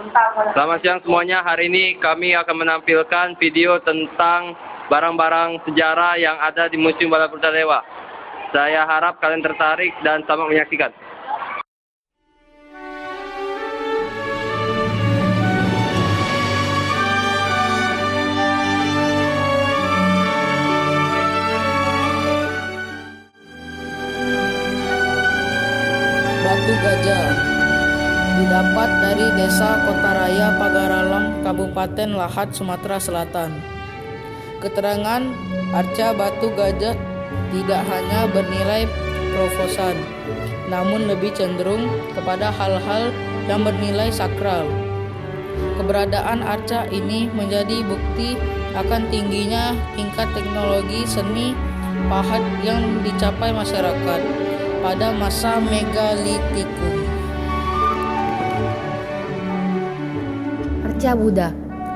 Selamat siang semuanya. Hari ini kami akan menampilkan video tentang barang-barang sejarah yang ada di Museum Balaputra Dewa. Saya harap kalian tertarik dan selamat menyaksikan. Batu gajah didapat dari Desa Kotaraya, Pagaralam, Kabupaten Lahat, Sumatera Selatan. Keterangan arca batu gajah tidak hanya bernilai provosan, namun lebih cenderung kepada hal-hal yang bernilai sakral. Keberadaan arca ini menjadi bukti akan tingginya tingkat teknologi seni pahat yang dicapai masyarakat pada masa megalitikum. Arca Buddha.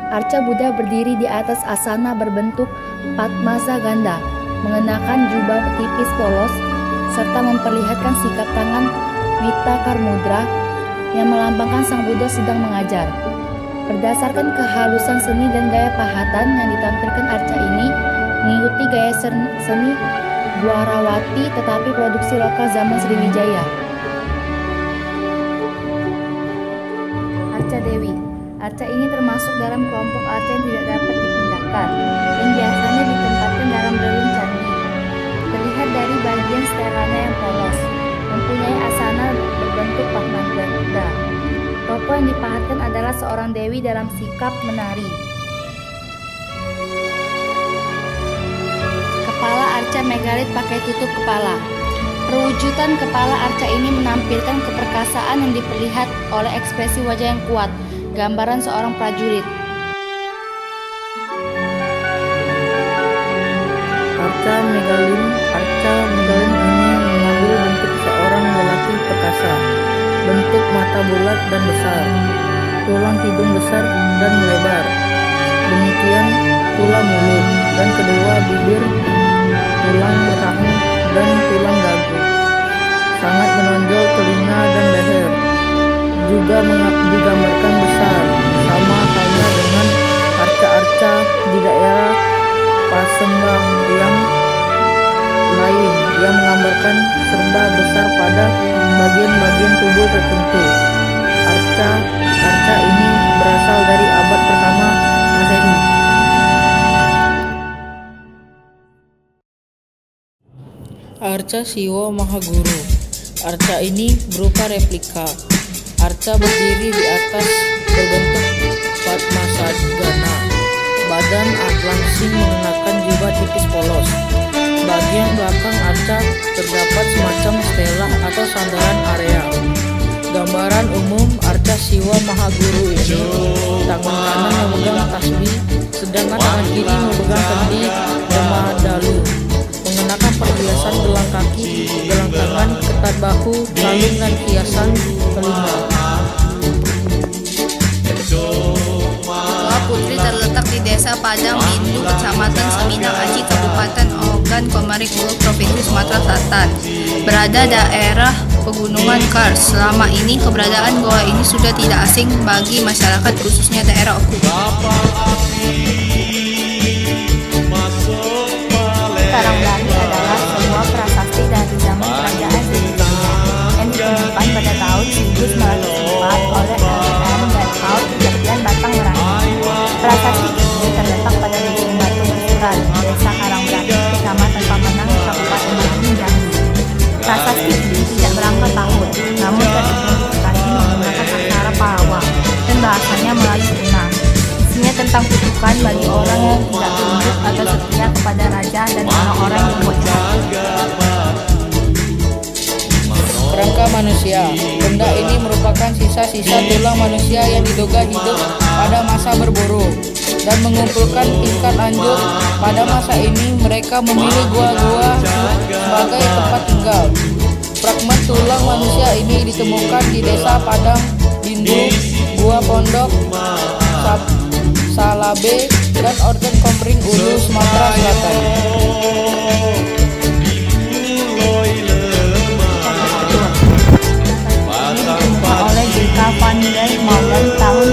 Arca Buddha berdiri di atas asana berbentuk Padmasa ganda, mengenakan jubah tipis polos, serta memperlihatkan sikap tangan Mita Karmudra yang melambangkan Sang Buddha sedang mengajar. Berdasarkan kehalusan seni dan gaya pahatan yang ditampilkan arca ini mengikuti gaya seni Dwarawati, tetapi produksi lokal zaman Sriwijaya. Arca Dewi. Arca ini termasuk dalam kelompok arca yang tidak dapat dipindahkan, yang biasanya ditempatkan dalam relung candi. Terlihat dari bagian setelannya yang polos, mempunyai asana berbentuk Padmaganda. Tokoh yang dipahatkan adalah seorang dewi dalam sikap menari. Kepala arca megalit pakai tutup kepala. Perwujudan kepala arca ini menampilkan keperkasaan yang diperlihat oleh ekspresi wajah yang kuat, gambaran seorang prajurit. Arca megalin ini mengambil bentuk seorang lelaki perkasa, bentuk mata bulat dan besar, tulang hidung besar dan melebar, demikian tulang mulut, dan kedua bibir, tulang rahang dan tulang dagu. Sangat menonjol telinga dan leher, juga digambarkan besar, sama halnya dengan arca-arca di daerah Pasembah yang lain yang menggambarkan serba besar pada bagian-bagian tubuh tertentu. Arca ini berasal dari abad pertama Masehi. Arca Siwa Mahaguru. Arca ini berupa replika. Arca berdiri di atas berbentuk Padmasagana. Badan langsing mengenakan jubah tipis polos. Bagian belakang arca terdapat semacam stela atau sandaran area. Gambaran umum arca Siwa Mahaguru ini, tangan kanan memegang tasbih, sedangkan tangan kiri memegang kendi Jamadalu. Mengenakan perhiasan gelang kaki, gelang tangan, ketat bahu, kalung dan hiasan telinga. Goa Putri terletak di Desa Padang Bindu, Kecamatan Seminang Aji, Kabupaten Ogan Komering Ulu, Provinsi Sumatera Selatan. Berada daerah pegunungan Kars. Selama ini keberadaan goa ini sudah tidak asing bagi masyarakat, khususnya daerah Oku. Karangbrani adalah sebuah prasasti dari zaman kerajaan Sriwijaya yang ditemukan pada tahun 1904 oleh L.M. Berthoud di Jatian Batangmerani. Prasasti ini terletak pada Dusun Batu Besuran, Desa Karangbrani, Kecamatan Pamenang, Kabupaten Malang, Jambi. Prasasti ini tidak berangkat tahun, namun teridentifikasi menggunakan aksara Pawa dan bahasanya Melayu Tuna. Isinya tentang kutukan bagi orang yang tidak tunduk atau setia kepada raja dan orang-orang yang membuat jahat. Kerangka manusia. Benda ini merupakan sisa-sisa tulang manusia yang diduga hidup pada masa berburu dan mengumpulkan tingkat lanjut. Pada masa ini mereka memilih gua-gua sebagai tempat tinggal. Fragmen tulang manusia ini ditemukan di Desa Padang Bindu, Gua Pondok, Salabe, dan Ogan Komering Ulu, Sumatera Selatan. Oleh J.K. Van der Molen tahun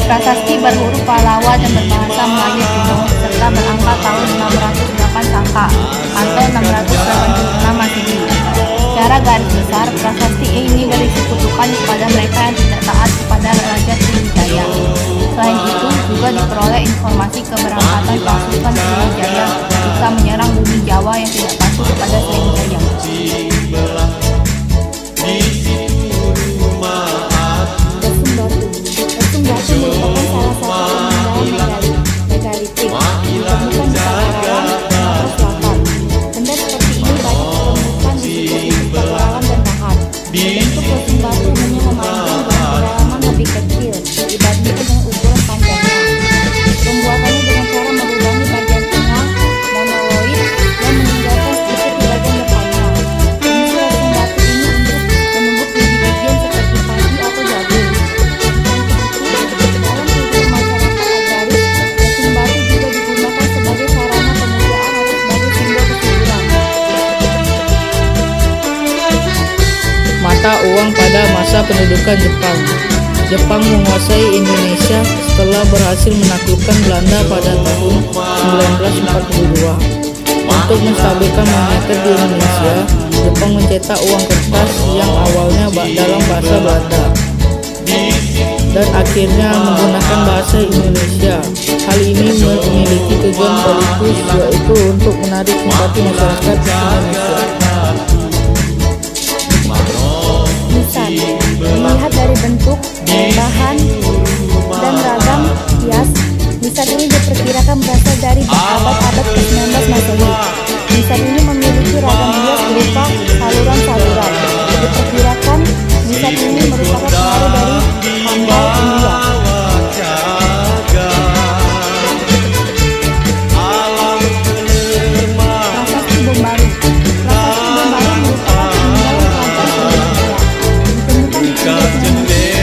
Prasasti berhuruf Pallawa dan berbahasa Melayu kuno serta berangka tahun 608 Saka atau 686 Masehi. Secara garis besar, prasasti ini berisi kutukan kepada mereka yang tidak taat kepada Raja Sriwijaya. Selain itu, juga diperoleh informasi keberangkatan pasukan Sriwijaya jika menyerang bumi Jawa yang tidak patuh kepada Sriwijaya. Lesung batu merupakan salah satu peninggalan megalitik ditemukan di Karawang, Sumatera Selatan. Benda seperti ini banyak ditemukan di situs-situs petualangan dan lahat. Bentuk lesung batu umumnya memanjang dengan kedalaman lebih kecil dibandingkan dengan ukuran panjangnya. Pembuatannya dengan cara melubangi bagian tengah monoloid dan meninggalkan sedikit di bagian depannya. Fungsi lesung batu ini untuk menumbuk biji-bijian seperti padi atau jagung. Dalam kehidupan masyarakat agraris, lesung batu juga digunakan sebagai sarana pemujaan atau sebagai simbol kesuburan. Mata uang pada masa pendudukan Jepang. Jepang menguasai Indonesia setelah berhasil menaklukkan Belanda pada tahun 1942. Untuk menstabilkan moneter di Indonesia, Jepang mencetak uang kertas yang awalnya dalam bahasa Belanda dan akhirnya menggunakan bahasa Indonesia. Hal ini memiliki tujuan politis, yaitu untuk menarik simpati masyarakat Indonesia. Nisan, dilihat dari bentuk, bahan, dan ragam hias, nisan ini diperkirakan berasal dari abad-abad ke-19 Masehi. Nisan ini memiliki ragam hias berupa saluran-saluran. Diperkirakan nisan ini merupakan pengaruh dari Hanbal India. Prasasti Bom Baru. Prasasti Bom Baru merupakan peninggalan kerajaan Sriwijaya.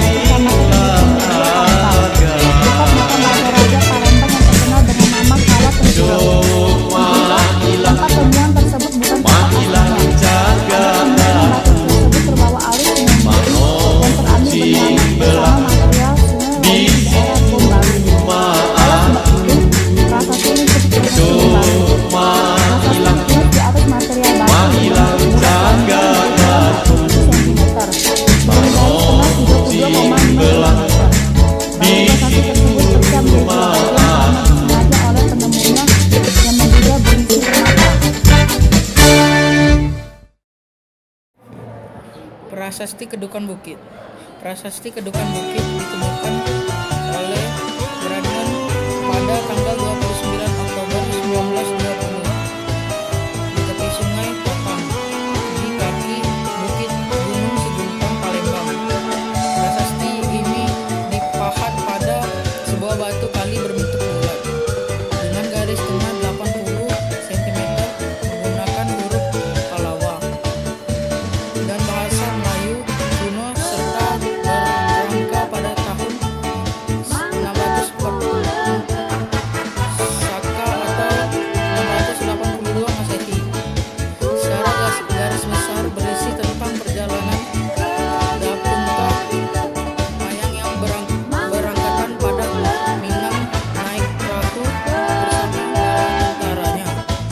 Ditemukan di Kelurahan dekat makam Raja Palembang yang terkenal dengan nama Kala Tempurung. Tempat temuan tersebut bukan tempat aslinya. Kemudian batu tersebut terbawa arus dengan bumi dan terambil bernyanyi bersama material sungai lain di daerah Bom Baru. Oleh sebab itu, prasasti ini disebut prasasti Bom Baru. Prasasti ditulis di atas material batu dengan ukuran panjang 40 cm dengan garis tengah 32,5 cm. Prasasti tersebut pecah menjadi dua bagian karena disengaja oleh penemunya yang menduga berisi permata. Prasasti Kedukan Bukit. Prasasti Kedukan Bukit ditemukan oleh Brandon pada tanggal 29 Oktober 1920 di tepi sungai Papang di kaki Bukit Gunung Segumpang, Palembang. Prasasti ini dipahat pada sebuah batu kali berbentuk bulat dengan garis tengah 80 cm menggunakan huruf Pallawa dan bahasa Melayu kuno serta berangka pada tahun 640 Saka atau 682 Masehi. Secara garis besar berisi tentang perjalanan Dapunta Mayang yang berangkatan pada Minang naik perahu bersama bala tentaranya,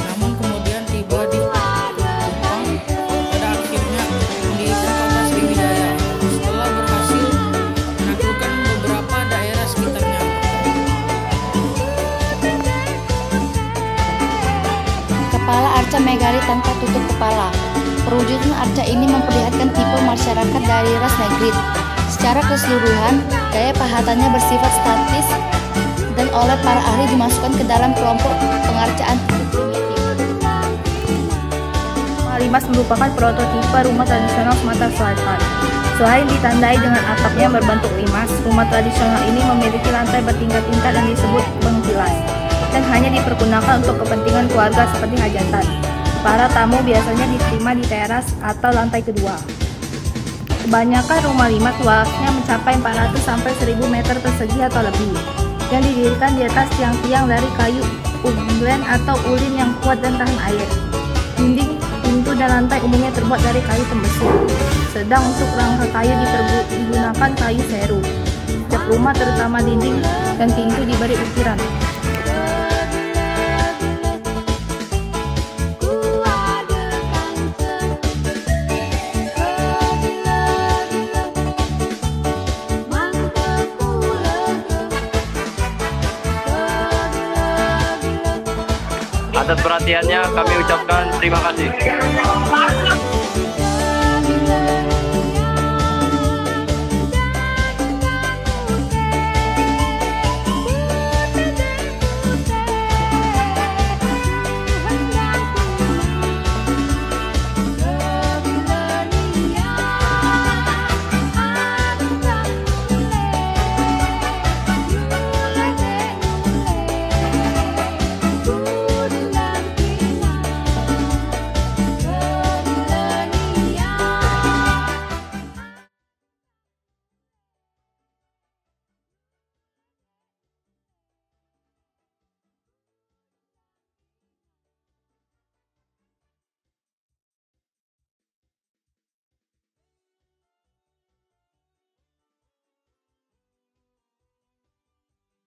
namun kemudian tiba di Kupang pada akhirnya mendirikan kota Sriwijaya setelah berhasil menaklukkan beberapa daerah sekitarnya. Kepala arca megalit tanpa tutup kepala. Perwujudan arca ini memperlihatkan tipe masyarakat dari ras Negrit. Secara keseluruhan, gaya pahatannya bersifat statis dan oleh para ahli dimasukkan ke dalam kelompok pengarcaan tipe primitif. Rumah limas merupakan prototipe rumah tradisional Sumatera Selatan. Selain ditandai dengan atapnya berbentuk limas, rumah tradisional ini memiliki lantai bertingkat-tingkat dan disebut bengkilas, dan hanya dipergunakan untuk kepentingan keluarga seperti hajatan. Para tamu biasanya diterima di teras atau lantai kedua. Kebanyakan rumah limas luasnya mencapai 400 sampai 1000 meter persegi atau lebih, yang didirikan di atas tiang-tiang dari kayu uglen atau ulin yang kuat dan tahan air. Dinding, pintu, dan lantai umumnya terbuat dari kayu tembesi. Sedang untuk rangka kayu digunakan kayu seru. setiap rumah, terutama dinding dan pintu diberi ukiran. Atas perhatiannya kami ucapkan terima kasih.